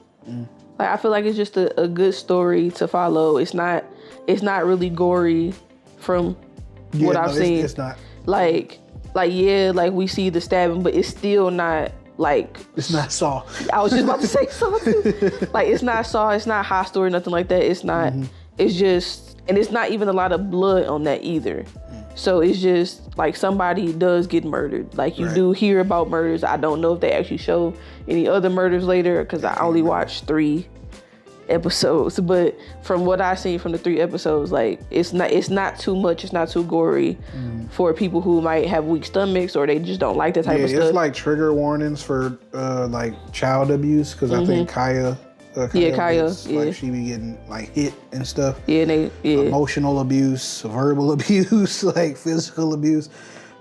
Like, I feel like it's just a good story to follow. It's not really gory from what I've seen. It's not. Like yeah, like we see the stabbing, but it's still not like. It's not Saw. I was just about to say Saw too. Like, it's not Saw. It's not hostile or nothing like that. It's not. It's just, and it's not even a lot of blood on that either. So it's just like somebody does get murdered. Like, you do hear about murders. I don't know if they actually show any other murders later, because I only watched 3 episodes. But from what I've seen from the 3 episodes, like, it's not too much. It's not too gory for people who might have weak stomachs or they just don't like that type of stuff. It's like trigger warnings for like child abuse, because I think Kaya. Kaya. Like, she be getting like hit and stuff. Yeah, Emotional abuse, verbal abuse, like physical abuse.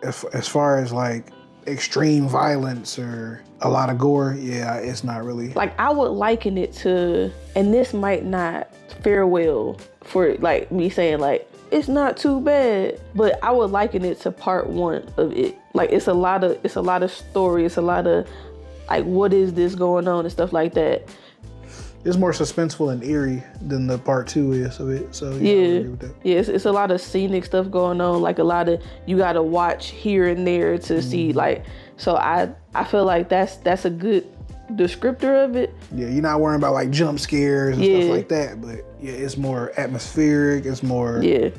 As far as like extreme violence or a lot of gore, it's not really. Like, I would liken it to, and this might not fare well for like me saying like it's not too bad, but I would liken it to part 1 of it. Like, it's a lot of story. It's a lot of like, what is this going on and stuff like that. It's more suspenseful and eerie than the part 2 is of it. So I agree with that. Yeah, it's a lot of scenic stuff going on. Like, a lot of, you got to watch here and there to see, like, so I feel like that's a good descriptor of it. Yeah, you're not worrying about like jump scares and stuff like that, but it's more atmospheric. It's more. Yeah,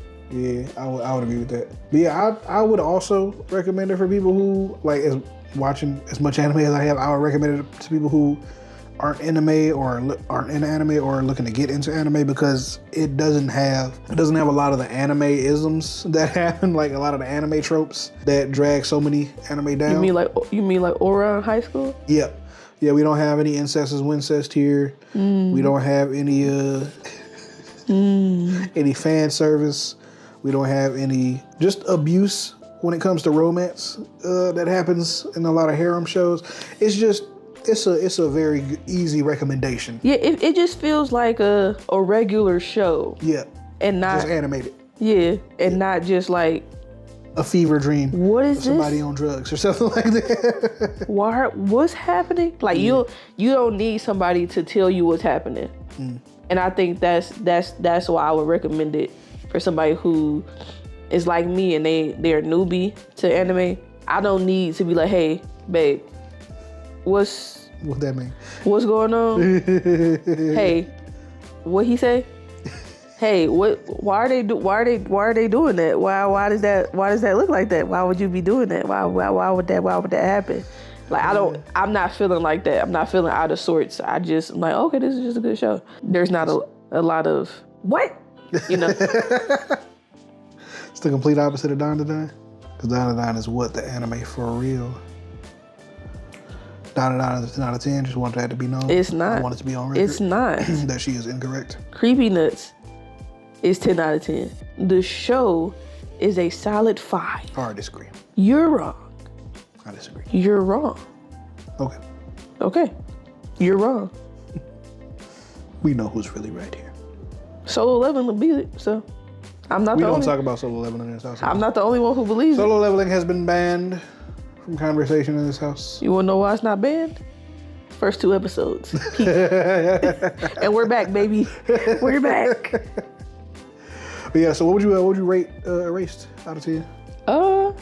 I would agree with that. But yeah, I would also recommend it for people who like is watching as much anime as I have. I would recommend it to people who aren't into anime or looking to get into anime, because it doesn't have a lot of the anime isms that happen, like a lot of the anime tropes that drag so many anime down. You mean like Aura in high school? Yeah, we don't have any incest here. We don't have any any fan service. We don't have any just abuse when it comes to romance that happens in a lot of harem shows. It's a very easy recommendation. Yeah, it just feels like a regular show. Yeah. And not just animated. Yeah, and not just like a fever dream. What is somebody on drugs or something like that. What's happening? Like, you don't need somebody to tell you what's happening. And I think that's why I would recommend it for somebody who is like me and they're newbie to anime. I don't need to be like, hey, babe, what that mean? What's going on? Hey, what he say? Hey, what? Why are they doing that? Why does that look like that? Why would you be doing that? Why would that happen? Like, I'm not feeling like that. I'm not feeling out of sorts. I'm like, okay, this is just a good show. There's not a lot of what, you know. It's the complete opposite of Don to Don, because Don to Don is what the anime for real. Don to Don is 10 out of 10. Just want that to be known. It's not. I want it to be on record. It's not. That she is incorrect. Creepy Nuts is 10 out of 10. The show is a solid 5. I disagree. You're wrong. I disagree. You're wrong. Okay. You're wrong. We know who's really right here. Solo Leveling will beat it, so I'm not the only. We don't talk about solo leveling in this house. I'm not the only one who believes it. Solo leveling has been banned from conversation in this house. You wanna know why it's not banned? First 2 episodes. And we're back, baby. We're back. But yeah, so what would you rate Erased out of 10? I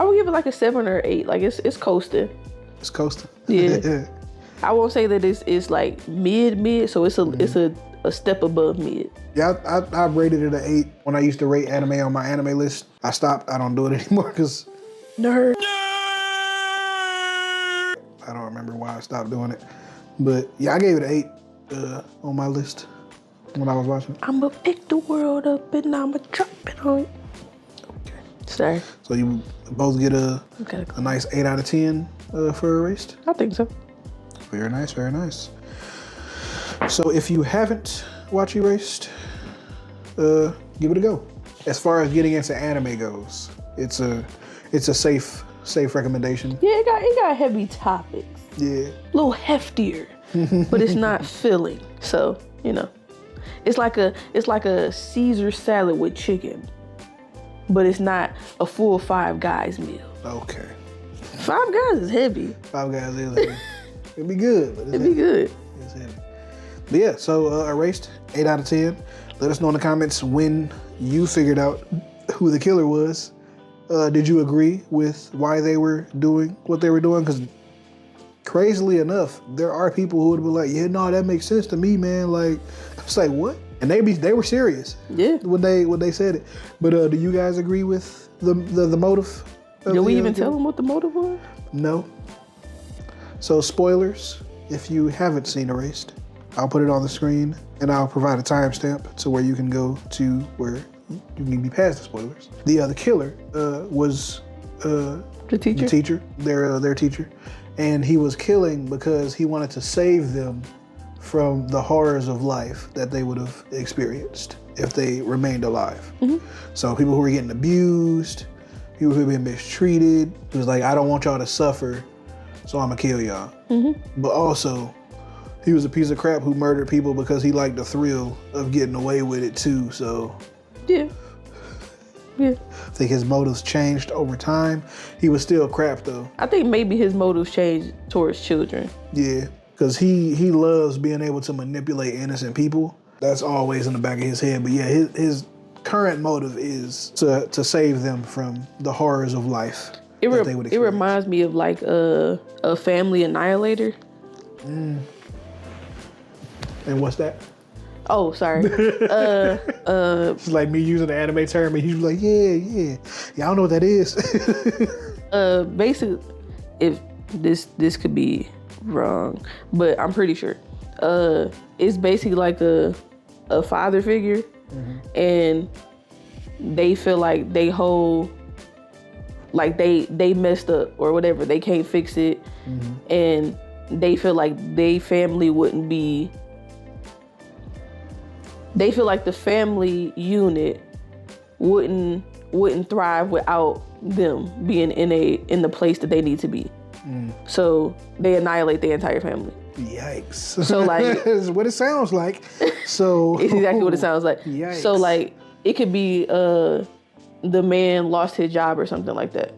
would give it like a 7 or 8. Like, it's coasting. It's coasting. Yeah. I won't say that it's like mid, so it's a step above mid. Yeah, I rated it an 8 when I used to rate anime on my anime list. I stopped. I don't do it anymore because nerd. I don't remember why I stopped doing it, but yeah, I gave it an 8 on my list when I was watching. I'ma pick the world up and I'ma drop it on it. Okay. Sorry. So you both get a nice 8 out of 10 for Erased? I think so. Very nice, very nice. So if you haven't watched Erased, give it a go. as far as getting into anime goes, it's a safe recommendation. Yeah, it got heavy topics. Yeah. A little heftier, but it's not filling. So, it's like a Caesar salad with chicken, but it's not a full Five Guys meal. Okay. Five Guys is heavy. Five Guys is heavy. It'd be good. But It'd be good. It's heavy. But yeah, so Erased, 8 out of 10. Let us know in the comments when you figured out who the killer was. Did you agree with why they were doing what they were doing? Because crazily enough, there are people who would be like, yeah, no, that makes sense to me, man. Like, it's like, what? And they were serious. Yeah. When they said it. But do you guys agree with the motive? Did we even tell them what the motive was? No. So spoilers, if you haven't seen Erased, I'll put it on the screen and I'll provide a timestamp to where you can go to where you can be past the spoilers. The killer was the teacher. The teacher, their teacher, and he was killing because he wanted to save them from the horrors of life that they would have experienced if they remained alive. Mm-hmm. So people who were getting abused, people who were being mistreated. He was like, I don't want y'all to suffer, so I'm gonna kill y'all. Mm-hmm. But also, he was a piece of crap who murdered people because he liked the thrill of getting away with it too. So yeah. I think his motives changed over time. He was still crap though. I think maybe his motives changed towards children. Yeah, because he loves being able to manipulate innocent people. That's always in the back of his head. But yeah, his current motive is to save them from the horrors of life. It reminds me of like a family annihilator. And what's that? Oh, sorry. It's like me using the anime term, and he's like, yeah, I don't know what that is. Basically, if this could be wrong, but I'm pretty sure. It's basically like a father figure, and they feel like they messed up or whatever. They can't fix it, and they feel like they family wouldn't be. They feel like the family unit wouldn't thrive without them being in the place that they need to be. So they annihilate the entire family. Yikes. So like that's what it sounds like. So it's exactly what it sounds like. Yikes. So like it could be the man lost his job or something like that.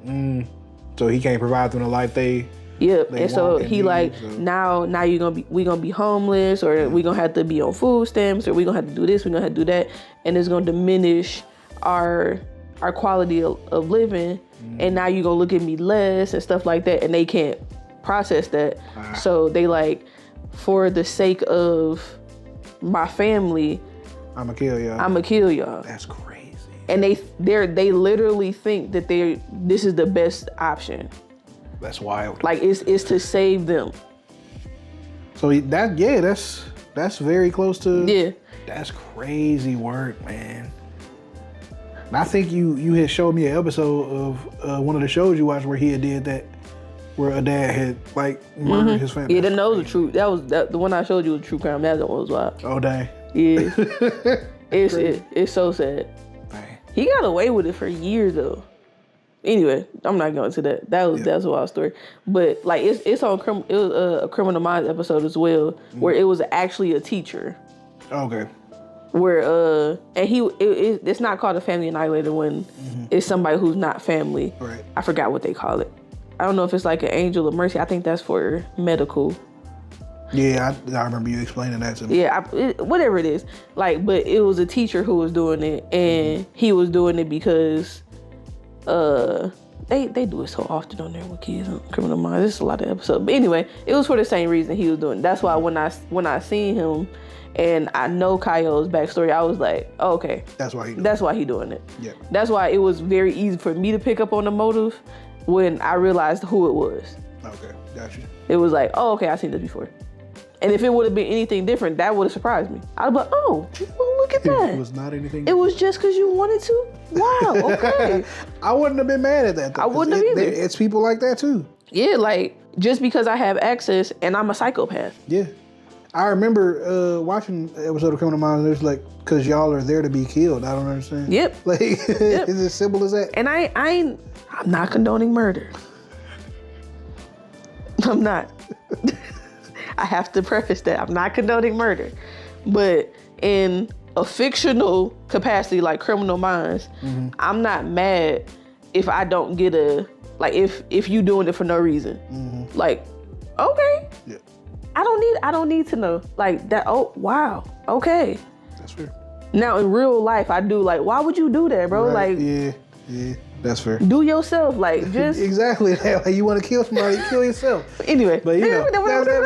So he can't provide them the life they Yep. And so he need, like, so. Now we gonna be homeless, or we gonna have to be on food stamps, or we gonna have to do this, we gonna have to do that, and it's gonna diminish our quality of living. And now you gonna look at me less and stuff like that, and they can't process that. So they like, for the sake of my family, I'ma kill y'all. That's crazy. And they literally think that this is the best option. That's wild. Like it's to save them. So that's very close to. Yeah. That's crazy work, man. And I think you had showed me an episode of one of the shows you watched where he had did that, where a dad had like murdered his family. Yeah, that was the truth. The one I showed you was true crime. That one was wild. Oh dang. Yeah. it's so sad. Dang. He got away with it for years though. Anyway, I'm not going to that. That's a wild story. But like it's on it was a Criminal Minds episode as well, where it was actually a teacher. Okay. Where and it's not called a family annihilator when it's somebody who's not family. Right. I forgot what they call it. I don't know if it's like an angel of mercy. I think that's for medical. Yeah, I remember you explaining that to me. Yeah, whatever it is. Like, but it was a teacher who was doing it, and he was doing it because. They do it so often on there with kids on Criminal Minds. There's a lot of episodes, but anyway, it was for the same reason he was doing it. That's why when I seen him, and I know Kaio's backstory, I was like, oh, okay, that's why he doing it. Yeah, that's why it was very easy for me to pick up on the motive when I realized who it was. Okay, gotcha. It was like, oh, okay, I've seen this before. And if it would have been anything different, that would have surprised me. I'd be like, oh, well, look at that. It was not anything different. It was just because you wanted to? Wow, okay. I wouldn't have been mad at that, though. I wouldn't have either. It's people like that, too. Yeah, like, just because I have access and I'm a psychopath. Yeah. I remember watching an episode of Criminal Minds, and it was like, because y'all are there to be killed. I don't understand. Yep. Like, Yep. is it as simple as that? And I'm not condoning murder. I'm not. I have to preface that. I'm not condoning murder. But in a fictional capacity like Criminal Minds, I'm not mad if I don't get if you doing it for no reason. Like, okay. Yeah. I don't need to know. Like that, oh wow. Okay. That's fair. Now in real life I do like, why would you do that, bro? Right. Like Yeah, that's fair. do yourself. Like just exactly. Like, you want to kill somebody, kill yourself. Anyway. But you know,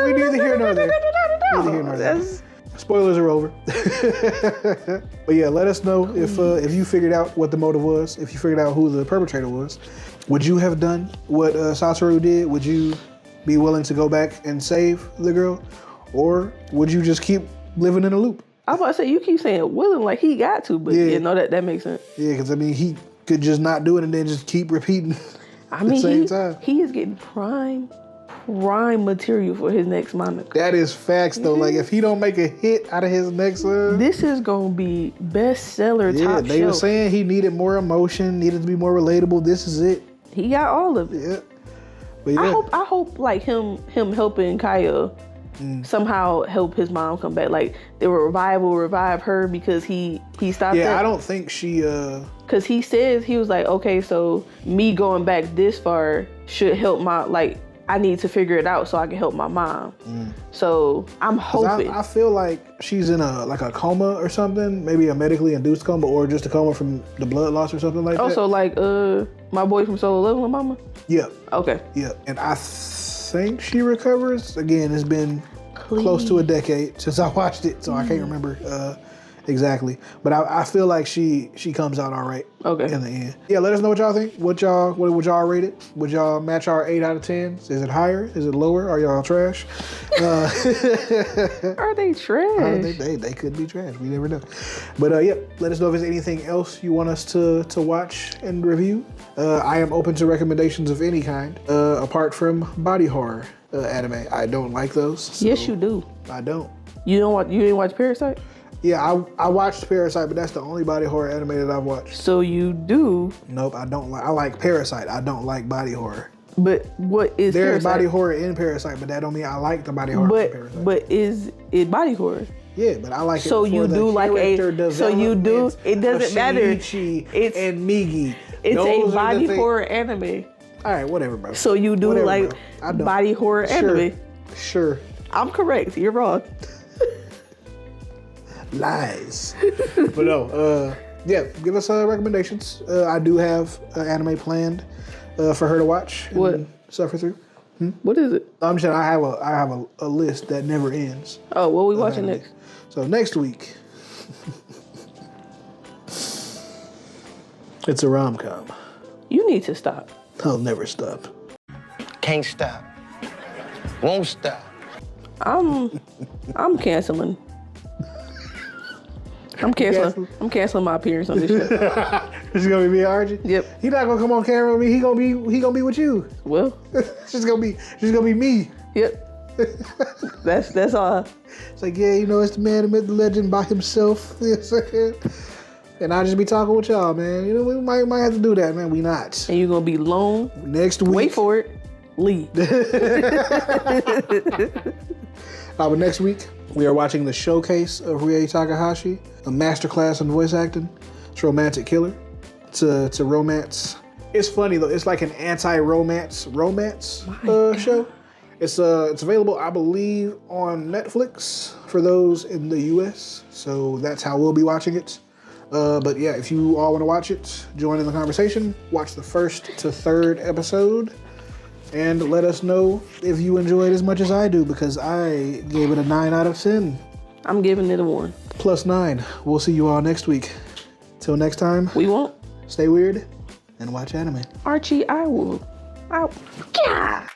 we neither here nor there. Neither here nor there. Spoilers are over. But yeah, let us know if you figured out what the motive was, if you figured out who the perpetrator was. Would you have done what Satoru did? Would you be willing to go back and save the girl? Or would you just keep living in a loop? I was about to say, you keep saying willing like he got to, but yeah, no, that makes sense. Yeah, because I mean, he could just not do it and then just keep repeating at the same time. He is getting prime material for his next manga. That is facts though. Like if he don't make a hit out of his next one, this is gonna be bestseller top shelf. They were saying he needed more emotion, needed to be more relatable. This is it. He got all of it. Yeah. But yeah. I hope like him helping Kaya somehow help his mom come back. Like the revive her because he stopped. Yeah, I don't think she because he says he was like, okay, so me going back this far should help I need to figure it out so I can help my mom. So I'm hoping. I feel like she's in a coma or something, maybe a medically induced coma or just a coma from the blood loss or something like that. Also, like my boy from Solo Leveling Mama? Yeah. Okay. Yeah. And I think she recovers. Again, it's been close to a decade since I watched it, so I can't remember exactly. But I feel like she comes out all right in the end. Yeah, let us know what y'all think. What would y'all rate it? Would y'all match our 8 out of 10? Is it higher? Is it lower? Are y'all trash? Are they trash? They could be trash. We never know. But yeah, let us know if there's anything else you want us to watch and review. I am open to recommendations of any kind, apart from body horror anime. I don't like those. So yes, you do. I don't. You didn't watch Parasite? Yeah, I watched Parasite, but that's the only body horror anime that I've watched. So you do? Nope, I don't like. I like Parasite. I don't like body horror. But what is There's Parasite? body horror in Parasite, but that don't mean I like the body horror in Parasite. But is it body horror? Yeah, but I like it. So you do like So you do. It doesn't matter. Shinichi and Migi. It's a body horror anime. All right, whatever, bro. So you do like body horror anime? Sure. I'm correct. You're wrong. Lies. But no, yeah, give us recommendations. I do have an anime planned for her to watch and suffer through. What is it? I'm saying I have a list that never ends. Oh, what are we watching next? So next week, it's a rom-com. You need to stop. I'll never stop. Can't stop. Won't stop. I'm canceling. I'm canceling my appearance on this show. It's gonna be me and Archie. Yep. He not gonna come on camera with me. He gonna be with you. Well, it's just gonna be me. Yep. That's all. It's like, yeah, it's the man, the myth, the legend by himself. You know what I'm saying? And I just be talking with y'all, man. We might have to do that, man. We not. And you're gonna be lone. Next week. Wait for it. Leave. But next week, we are watching the showcase of Rie Takahashi, a masterclass in voice acting. It's Romantic Killer. It's a romance. It's funny though. It's like an anti-romance show. It's available, I believe, on Netflix for those in the US. So that's how we'll be watching it. But yeah, if you all want to watch it, join in the conversation. Watch the 1st to 3rd episode. And let us know if you enjoyed as much as I do, because I gave it a 9 out of 10. I'm giving it a 1. +9. We'll see you all next week. Till next time. We won't. Stay weird and watch anime. Archie, I will. Yeah.